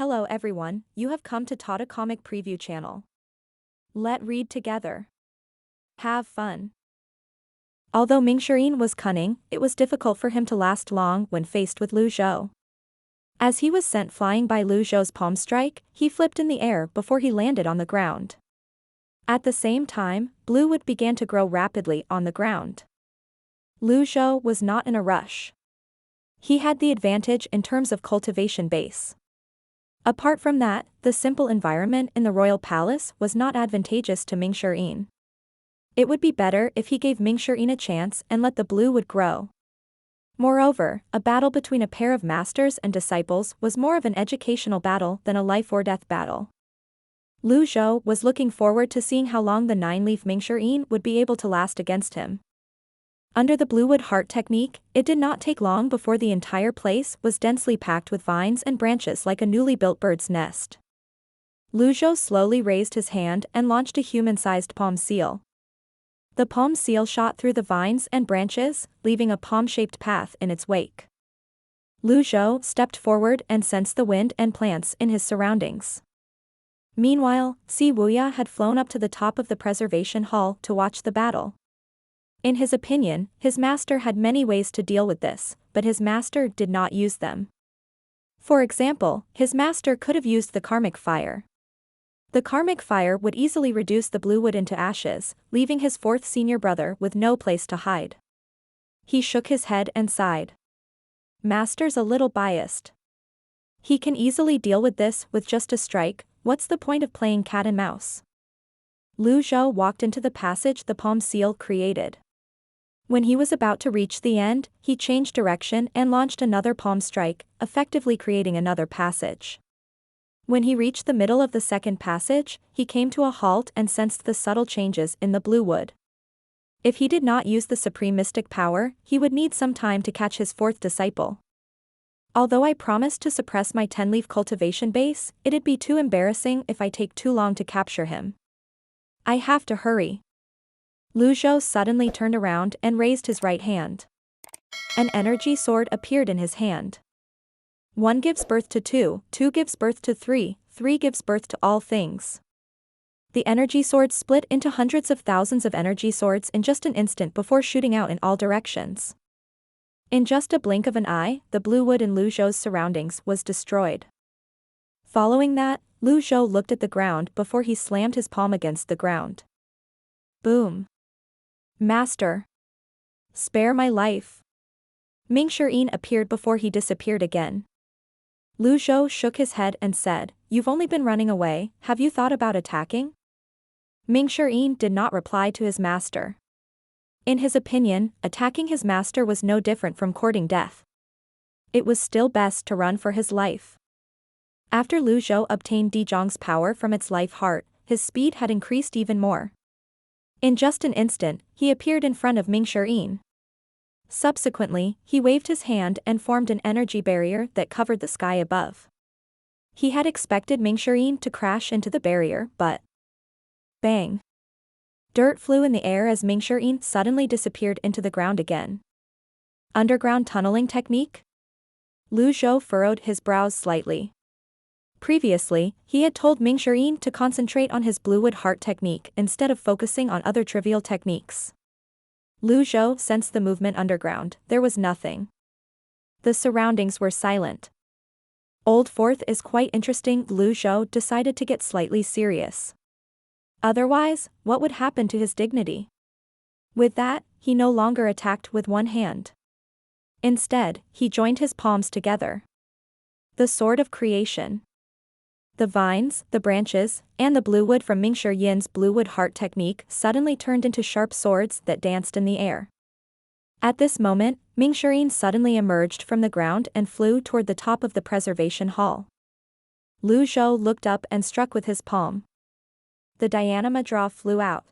Hello everyone, you have come to Tata Comic Preview channel. Let read together. Have fun. Although Mingxirin was cunning, it was difficult for him to last long when faced with Lu Zhou. As he was sent flying by Lu Zhou's palm strike, he flipped in the air before he landed on the ground. At the same time, blue wood began to grow rapidly on the ground. Lu Zhou was not in a rush. He had the advantage in terms of cultivation base. Apart from that, the simple environment in the royal palace was not advantageous to Mingxirin. It would be better if he gave Mingxirin a chance and let the blue wood grow. Moreover, a battle between a pair of masters and disciples was more of an educational battle than a life-or-death battle. Lu Zhou was looking forward to seeing how long the nine-leaf Mingxirin would be able to last against him. Under the bluewood heart technique, it did not take long before the entire place was densely packed with vines and branches like a newly built bird's nest. Lu Zhou slowly raised his hand and launched a human-sized palm seal. The palm seal shot through the vines and branches, leaving a palm-shaped path in its wake. Lu Zhou stepped forward and sensed the wind and plants in his surroundings. Meanwhile, Wuya had flown up to the top of the preservation hall to watch the battle. In his opinion, his master had many ways to deal with this, but his master did not use them. For example, his master could have used the karmic fire. The karmic fire would easily reduce the blue wood into ashes, leaving his fourth senior brother with no place to hide. He shook his head and sighed. Master's a little biased. He can easily deal with this with just a strike. What's the point of playing cat and mouse? Lu Zhou walked into the passage the palm seal created. When he was about to reach the end, he changed direction and launched another palm strike, effectively creating another passage. When he reached the middle of the second passage, he came to a halt and sensed the subtle changes in the blue wood. If he did not use the supreme mystic power, he would need some time to catch his fourth disciple. Although I promised to suppress my 10-leaf cultivation base, it'd be too embarrassing if I take too long to capture him. I have to hurry. Lu Zhou suddenly turned around and raised his right hand. An energy sword appeared in his hand. 1 gives birth to 2, 2 gives birth to 3, 3 gives birth to all things. The energy sword split into hundreds of thousands of energy swords in just an instant before shooting out in all directions. In just a blink of an eye, the blue wood in Lu Zhou's surroundings was destroyed. Following that, Lu Zhou looked at the ground before he slammed his palm against the ground. Boom. Master. Spare my life. Mingxirin appeared before he disappeared again. Lu Zhou shook his head and said, "You've only been running away, have you thought about attacking?" Mingxirin did not reply to his master. In his opinion, attacking his master was no different from courting death. It was still best to run for his life. After Lu Zhou obtained Dizhong's power from its life heart, his speed had increased even more. In just an instant, he appeared in front of Mingxirin. Subsequently, he waved his hand and formed an energy barrier that covered the sky above. He had expected Mingxirin to crash into the barrier, but... Bang! Dirt flew in the air as Mingxirin suddenly disappeared into the ground again. Underground tunneling technique? Lu Zhou furrowed his brows slightly. Previously, he had told Mingxirin to concentrate on his bluewood heart technique instead of focusing on other trivial techniques. Lu Zhou sensed the movement underground, there was nothing. The surroundings were silent. Old Fourth is quite interesting. Lu Zhou decided to get slightly serious. Otherwise, what would happen to his dignity? With that, he no longer attacked with one hand. Instead, he joined his palms together. The Sword of Creation. The vines, the branches, and the blue wood from Mingxirin's bluewood heart technique suddenly turned into sharp swords that danced in the air. At this moment, Mingxirin suddenly emerged from the ground and flew toward the top of the preservation hall. Lu Zhou looked up and struck with his palm. The Dynama Draw flew out.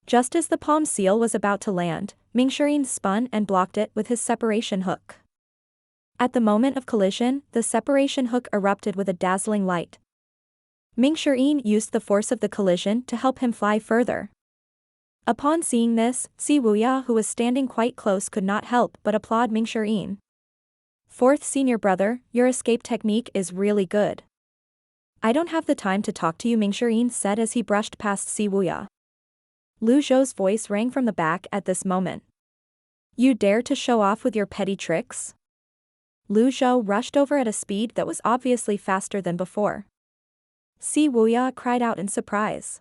Just as the palm seal was about to land, Mingxirin spun and blocked it with his separation hook. At the moment of collision, the separation hook erupted with a dazzling light. Mingxirin used the force of the collision to help him fly further. Upon seeing this, Wuya, who was standing quite close, could not help but applaud Mingxirin. Fourth senior brother, your escape technique is really good. I don't have the time to talk to you, Mingxirin said as he brushed past Si Wuya. Lu Zhou's voice rang from the back at this moment. You dare to show off with your petty tricks? Lu Zhou rushed over at a speed that was obviously faster than before. Si Wuya cried out in surprise.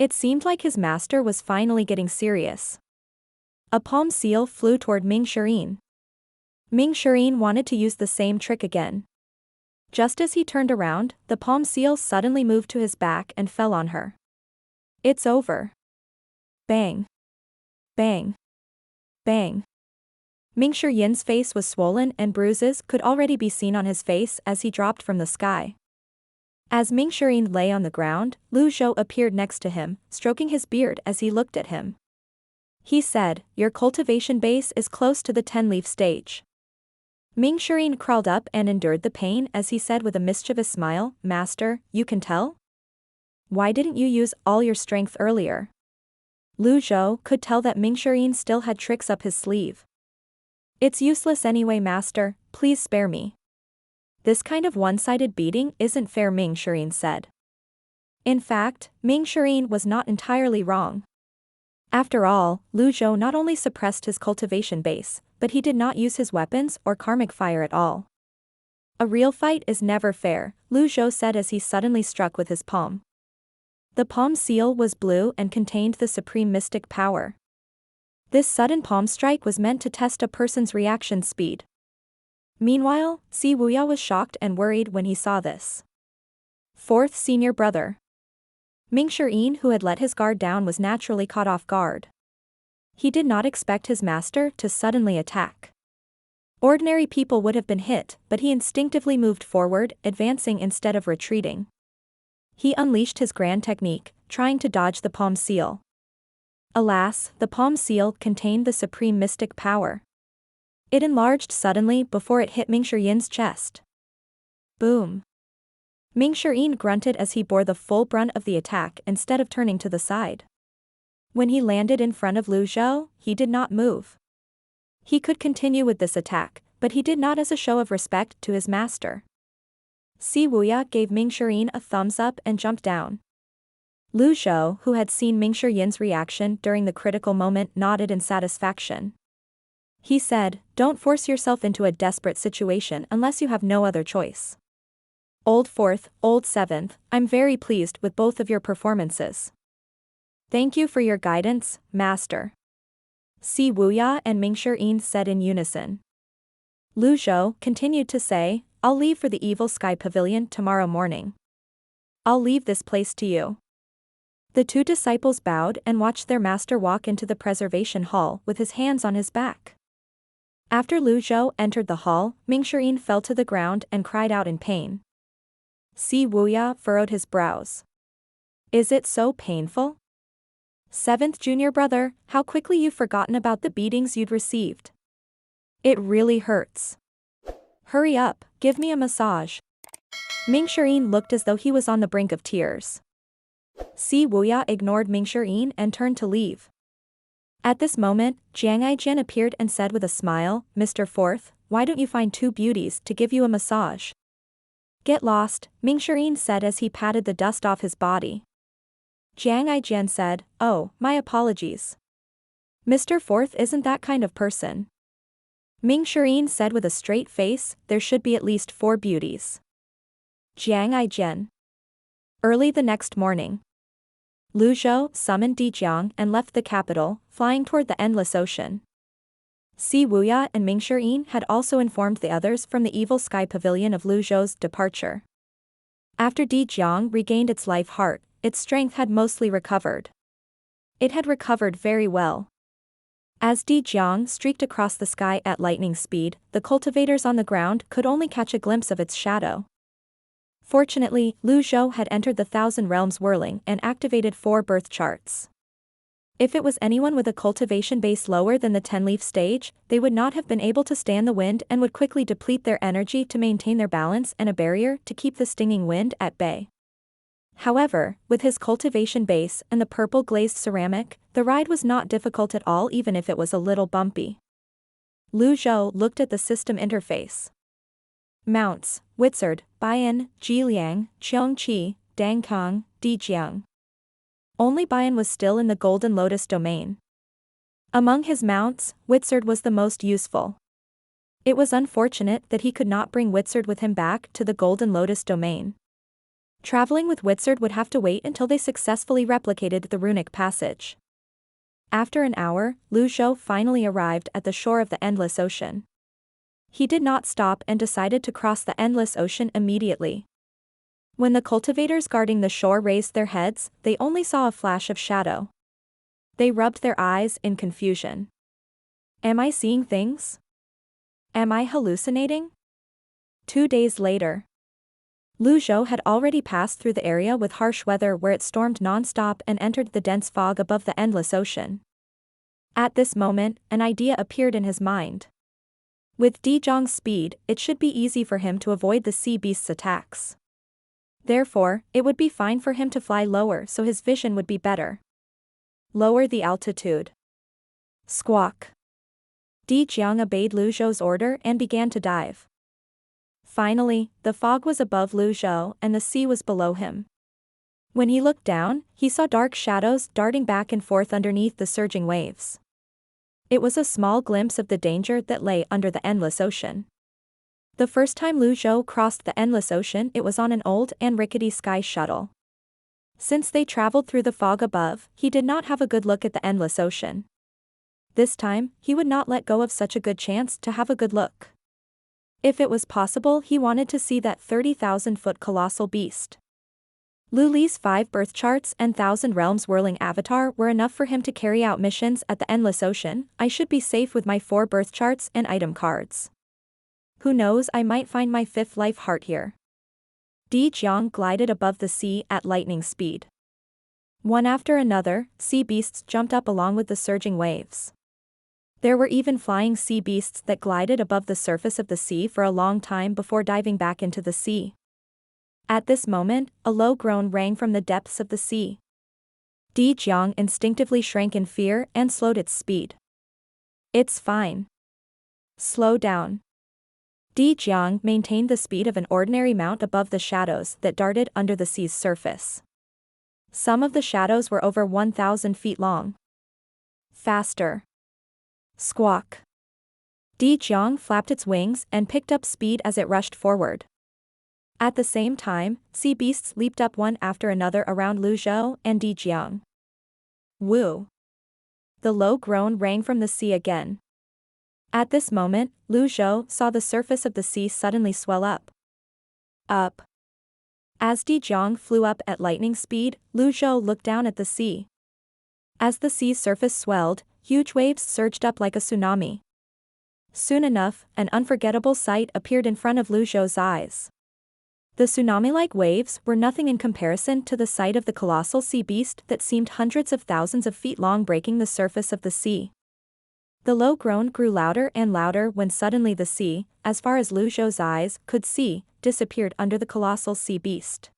It seemed like his master was finally getting serious. A palm seal flew toward Mingxirin. Mingxirin wanted to use the same trick again. Just as he turned around, the palm seal suddenly moved to his back and fell on her. It's over. Bang. Bang. Bang. Mingxiryan's face was swollen and bruises could already be seen on his face as he dropped from the sky. As Mingxirin lay on the ground, Lu Zhou appeared next to him, stroking his beard as he looked at him. He said, your cultivation base is close to the 10-leaf stage. Mingxirin crawled up and endured the pain as he said with a mischievous smile, Master, you can tell? Why didn't you use all your strength earlier? Lu Zhou could tell that Mingxirin still had tricks up his sleeve. It's useless anyway, Master, please spare me. This kind of one-sided beating isn't fair, Mingxirin said. In fact, Mingxirin was not entirely wrong. After all, Lu Zhou not only suppressed his cultivation base, but he did not use his weapons or karmic fire at all. A real fight is never fair, Lu Zhou said as he suddenly struck with his palm. The palm seal was blue and contained the supreme mystic power. This sudden palm strike was meant to test a person's reaction speed. Meanwhile, Si Wuya was shocked and worried when he saw this. Fourth senior brother. Mingxirin, who had let his guard down, was naturally caught off guard. He did not expect his master to suddenly attack. Ordinary people would have been hit, but he instinctively moved forward, advancing instead of retreating. He unleashed his grand technique, trying to dodge the palm seal. Alas, the palm seal contained the supreme mystic power. It enlarged suddenly before it hit Mingxirin's chest. Boom. Mingxirin grunted as he bore the full brunt of the attack instead of turning to the side. When he landed in front of Lu Zhou, he did not move. He could continue with this attack, but he did not as a show of respect to his master. Si Wuya gave Mingxirin a thumbs up and jumped down. Lu Zhou, who had seen Mingxirin's reaction during the critical moment, nodded in satisfaction. He said, don't force yourself into a desperate situation unless you have no other choice. Old fourth, old seventh, I'm very pleased with both of your performances. Thank you for your guidance, Master. Si Wuya and Mingxirin said in unison. Lu Zhou continued to say, I'll leave for the Evil Sky Pavilion tomorrow morning. I'll leave this place to you. The two disciples bowed and watched their master walk into the preservation hall with his hands on his back. After Lu Zhou entered the hall, Mingxirin fell to the ground and cried out in pain. Si Wuya furrowed his brows. Is it so painful? Seventh junior brother, how quickly you've forgotten about the beatings you'd received. It really hurts. Hurry up, give me a massage. Mingxirin looked as though he was on the brink of tears. Si Wuya ignored Mingxirin and turned to leave. At this moment, Zhenghai appeared and said with a smile, Mr. Fourth, why don't you find two beauties to give you a massage? Get lost, Mingxirin said as he patted the dust off his body. Zhenghai said, oh, my apologies. Mr. Fourth isn't that kind of person. Mingxirin said with a straight face, there should be at least 4 beauties. Zhenghai. Early the next morning, Lu Zhou summoned Dijiang and left the capital, flying toward the endless ocean. Si Wuya and Mingxirin had also informed the others from the Evil Sky Pavilion of Lu Zhou's departure. After Dijiang regained its life heart, its strength had mostly recovered. It had recovered very well. As Dijiang streaked across the sky at lightning speed, the cultivators on the ground could only catch a glimpse of its shadow. Fortunately, Lu Zhou had entered the Thousand Realms whirling and activated 4 birth charts. If it was anyone with a cultivation base lower than the 10-leaf stage, they would not have been able to stand the wind and would quickly deplete their energy to maintain their balance and a barrier to keep the stinging wind at bay. However, with his cultivation base and the purple glazed ceramic, the ride was not difficult at all, even if it was a little bumpy. Lu Zhou looked at the system interface. Mounts, Wizard, Bian, Jiliang, Qiongqi, Dangkong, Dijiang. Only Bian was still in the Golden Lotus domain. Among his mounts, Wizard was the most useful. It was unfortunate that he could not bring Wizard with him back to the Golden Lotus domain. Traveling with Wizard would have to wait until they successfully replicated the runic passage. After an hour, Lu Zhou finally arrived at the shore of the Endless Ocean. He did not stop and decided to cross the Endless Ocean immediately. When the cultivators guarding the shore raised their heads, they only saw a flash of shadow. They rubbed their eyes in confusion. Am I seeing things? Am I hallucinating? 2 days later. Lu Zhou had already passed through the area with harsh weather where it stormed non-stop and entered the dense fog above the Endless Ocean. At this moment, an idea appeared in his mind. With Dijiang's speed, it should be easy for him to avoid the sea beast's attacks. Therefore, it would be fine for him to fly lower so his vision would be better. Lower the altitude. Squawk. Dijiang obeyed Lu Zhou's order and began to dive. Finally, the fog was above Lu Zhou and the sea was below him. When he looked down, he saw dark shadows darting back and forth underneath the surging waves. It was a small glimpse of the danger that lay under the Endless Ocean. The first time Lu Zhou crossed the Endless Ocean, it was on an old and rickety sky shuttle. Since they traveled through the fog above, he did not have a good look at the Endless Ocean. This time, he would not let go of such a good chance to have a good look. If it was possible, he wanted to see that 30,000-foot colossal beast. Lu Li's 5 birth charts and 1,000 realms whirling avatar were enough for him to carry out missions at the Endless Ocean. I should be safe with my 4 birth charts and item cards. Who knows, I might find my 5th life heart here. Dijiang glided above the sea at lightning speed. One after another, sea beasts jumped up along with the surging waves. There were even flying sea beasts that glided above the surface of the sea for a long time before diving back into the sea. At this moment, a low groan rang from the depths of the sea. Dijiang instinctively shrank in fear and slowed its speed. It's fine. Slow down. Dijiang maintained the speed of an ordinary mount above the shadows that darted under the sea's surface. Some of the shadows were over 1,000 feet long. Faster. Squawk. Dijiang flapped its wings and picked up speed as it rushed forward. At the same time, sea beasts leaped up one after another around Lu Zhou and Dijiang. Woo! The low groan rang from the sea again. At this moment, Lu Zhou saw the surface of the sea suddenly swell up. Up. As Dijiang flew up at lightning speed, Lu Zhou looked down at the sea. As the sea's surface swelled, huge waves surged up like a tsunami. Soon enough, an unforgettable sight appeared in front of Lu Zhou's eyes. The tsunami-like waves were nothing in comparison to the sight of the colossal sea beast that seemed hundreds of thousands of feet long breaking the surface of the sea. The low groan grew louder and louder when suddenly the sea, as far as Lu Zhou's eyes could see, disappeared under the colossal sea beast.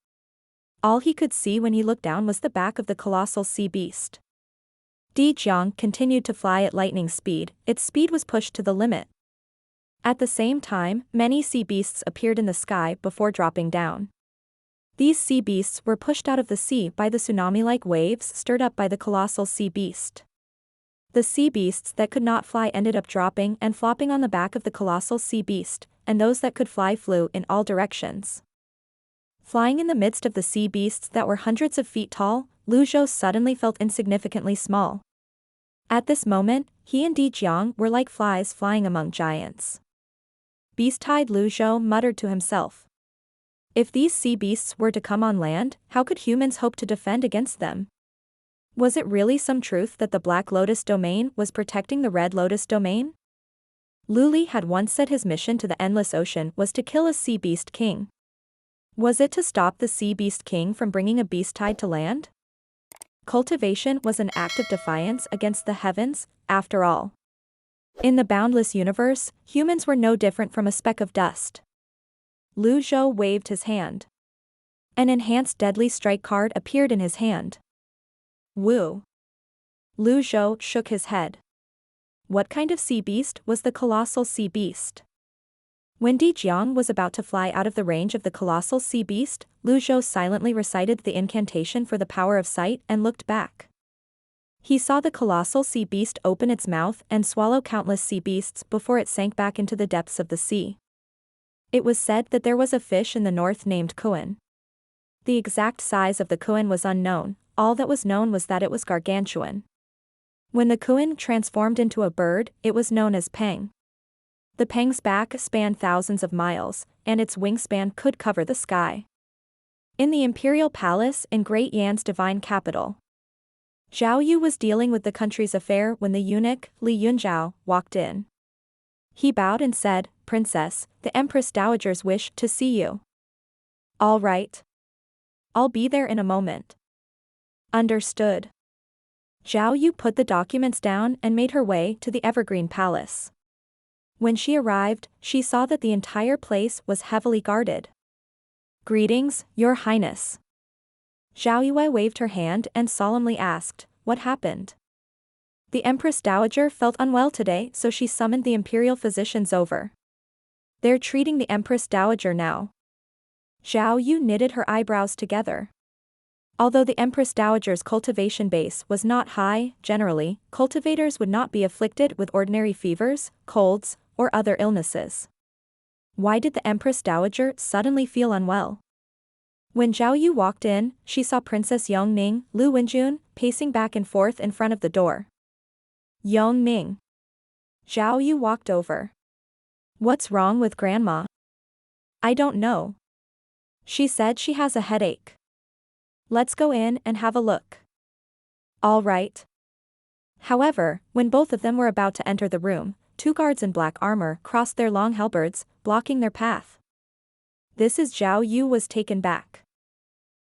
All he could see when he looked down was the back of the colossal sea beast. Dijiang continued to fly at lightning speed, its speed was pushed to the limit. At the same time, many sea beasts appeared in the sky before dropping down. These sea beasts were pushed out of the sea by the tsunami-like waves stirred up by the colossal sea beast. The sea beasts that could not fly ended up dropping and flopping on the back of the colossal sea beast, and those that could fly flew in all directions. Flying in the midst of the sea beasts that were hundreds of feet tall, Lu Zhou suddenly felt insignificantly small. At this moment, he and Dijiang were like flies flying among giants. Beast-eyed Lu Zhou muttered to himself. If these sea beasts were to come on land, how could humans hope to defend against them? Was it really some truth that the Black Lotus domain was protecting the Red Lotus domain? Lu Li had once said his mission to the Endless Ocean was to kill a sea beast king. Was it to stop the sea beast king from bringing a beast tide to land? Cultivation was an act of defiance against the heavens, after all. In the boundless universe, humans were no different from a speck of dust. Lu Zhou waved his hand. An enhanced deadly strike card appeared in his hand. Woo. Lu Zhou shook his head. What kind of sea beast was the colossal sea beast? When Di Jiang was about to fly out of the range of the colossal sea beast, Zhou silently recited the incantation for the power of sight and looked back. He saw the colossal sea beast open its mouth and swallow countless sea beasts before it sank back into the depths of the sea. It was said that there was a fish in the north named Kuan. The exact size of the Kuan was unknown, all that was known was that it was gargantuan. When the Kuan transformed into a bird, it was known as Peng. The Peng's back spanned thousands of miles, and its wingspan could cover the sky. In the imperial palace in Great Yan's divine capital, Zhao Yu was dealing with the country's affair when the eunuch, Li Yunzhao, walked in. He bowed and said, "Princess, the Empress Dowager's wish to see you." "All right. I'll be there in a moment." "Understood." Zhao Yu put the documents down and made her way to the Evergreen Palace. When she arrived, she saw that the entire place was heavily guarded. "Greetings, Your Highness." Zhao Yue waved her hand and solemnly asked, "What happened?" "The Empress Dowager felt unwell today, so she summoned the imperial physicians over. They're treating the Empress Dowager now." Zhao Yu knitted her eyebrows together. Although the Empress Dowager's cultivation base was not high, generally, cultivators would not be afflicted with ordinary fevers, colds, or other illnesses. Why did the Empress Dowager suddenly feel unwell? When Zhao Yu walked in, she saw Princess Yongning, Lu Wenjun, pacing back and forth in front of the door. "Yongning." Zhao Yu walked over. "What's wrong with Grandma?" "I don't know. She said she has a headache." "Let's go in and have a look." "All right." However, when both of them were about to enter the room, two guards in black armor crossed their long halberds, blocking their path. This is Zhao Yu was taken back.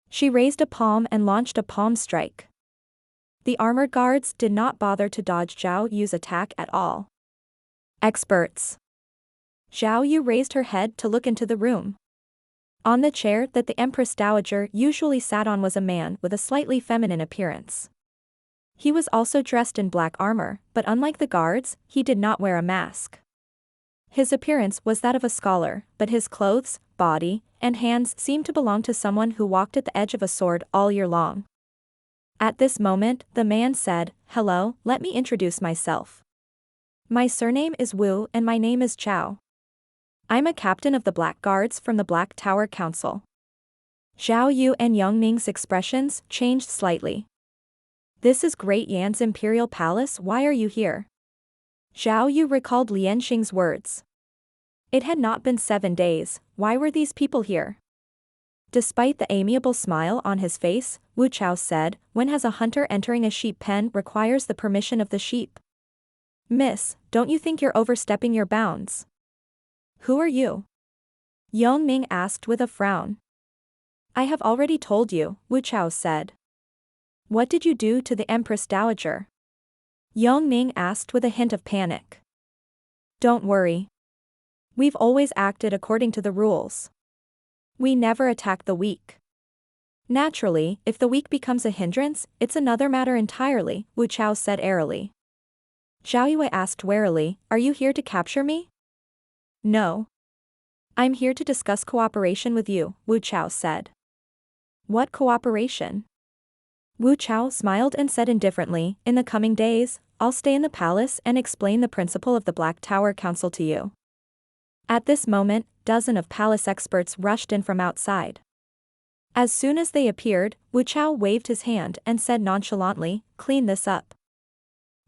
She raised a palm and launched a palm strike. The armored guards did not bother to dodge Zhao Yu's attack at all. "Experts." Zhao Yu raised her head to look into the room. On the chair that the Empress Dowager usually sat on was a man with a slightly feminine appearance. He was also dressed in black armor, but unlike the guards, he did not wear a mask. His appearance was that of a scholar, but his clothes, body, and hands seemed to belong to someone who walked at the edge of a sword all year long. At this moment, the man said, "Hello, let me introduce myself. My surname is Wu and my name is Chao. I'm a captain of the Black Guards from the Black Tower Council." Zhao Yu and Yongning's expressions changed slightly. "This is Great Yan's Imperial Palace, why are you here?" Zhao Yu recalled Lian Xing's words. It had not been 7 days, why were these people here? Despite the amiable smile on his face, Wu Chao said, "When has a hunter entering a sheep pen requires the permission of the sheep?" "Miss, don't you think you're overstepping your bounds?" "Who are you?" Yongning asked with a frown. "I have already told you," Wu Chao said. "What did you do to the Empress Dowager?" Yongning asked with a hint of panic. "Don't worry. We've always acted according to the rules. We never attack the weak. Naturally, if the weak becomes a hindrance, it's another matter entirely," Wu Chao said airily. Zhao Yue asked warily, "Are you here to capture me?" "No. I'm here to discuss cooperation with you," Wu Chao said. "What cooperation?" Wu Chao smiled and said indifferently, "In the coming days, I'll stay in the palace and explain the principle of the Black Tower Council to you." At this moment, dozens of palace experts rushed in from outside. As soon as they appeared, Wu Chao waved his hand and said nonchalantly, "Clean this up."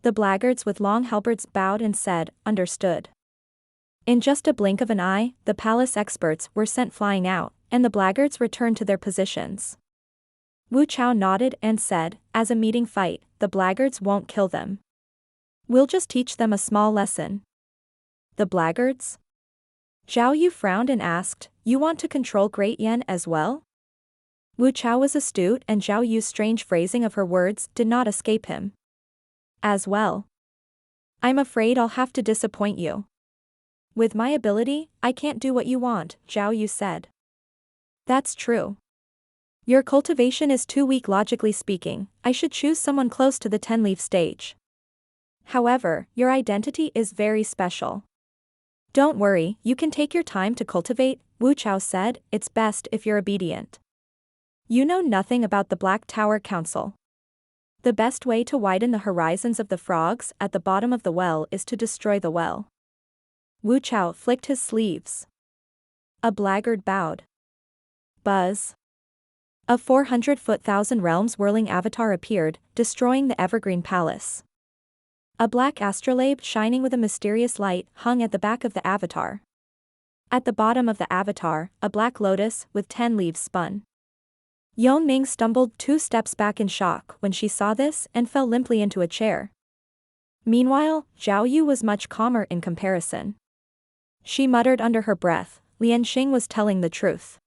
The blackguards with long halberds bowed and said, "Understood." In just a blink of an eye, the palace experts were sent flying out, and the blackguards returned to their positions. Wu Chao nodded and said, "As a meeting fight, the blackguards won't kill them. We'll just teach them a small lesson." "The blackguards?" Zhao Yu frowned and asked, "You want to control Great Yan as well?" Wu Chao was astute and Zhao Yu's strange phrasing of her words did not escape him. "As well? I'm afraid I'll have to disappoint you. With my ability, I can't do what you want," Zhao Yu said. "That's true. Your cultivation is too weak logically speaking, I should choose someone close to the 10-leaf stage. However, your identity is very special. Don't worry, you can take your time to cultivate, Wu Chao said, it's best if you're obedient. You know nothing about the Black Tower Council. The best way to widen the horizons of the frogs at the bottom of the well is to destroy the well. Wu Chao flicked his sleeves. A blackguard bowed. Buzz. A 400-foot thousand realms whirling avatar appeared, destroying the evergreen palace. A black astrolabe shining with a mysterious light hung at the back of the avatar. At the bottom of the avatar, a black lotus with 10 leaves spun. Yongming stumbled 2 steps back in shock when she saw this and fell limply into a chair. Meanwhile, Zhao Yu was much calmer in comparison. She muttered under her breath, Lian Xing was telling the truth.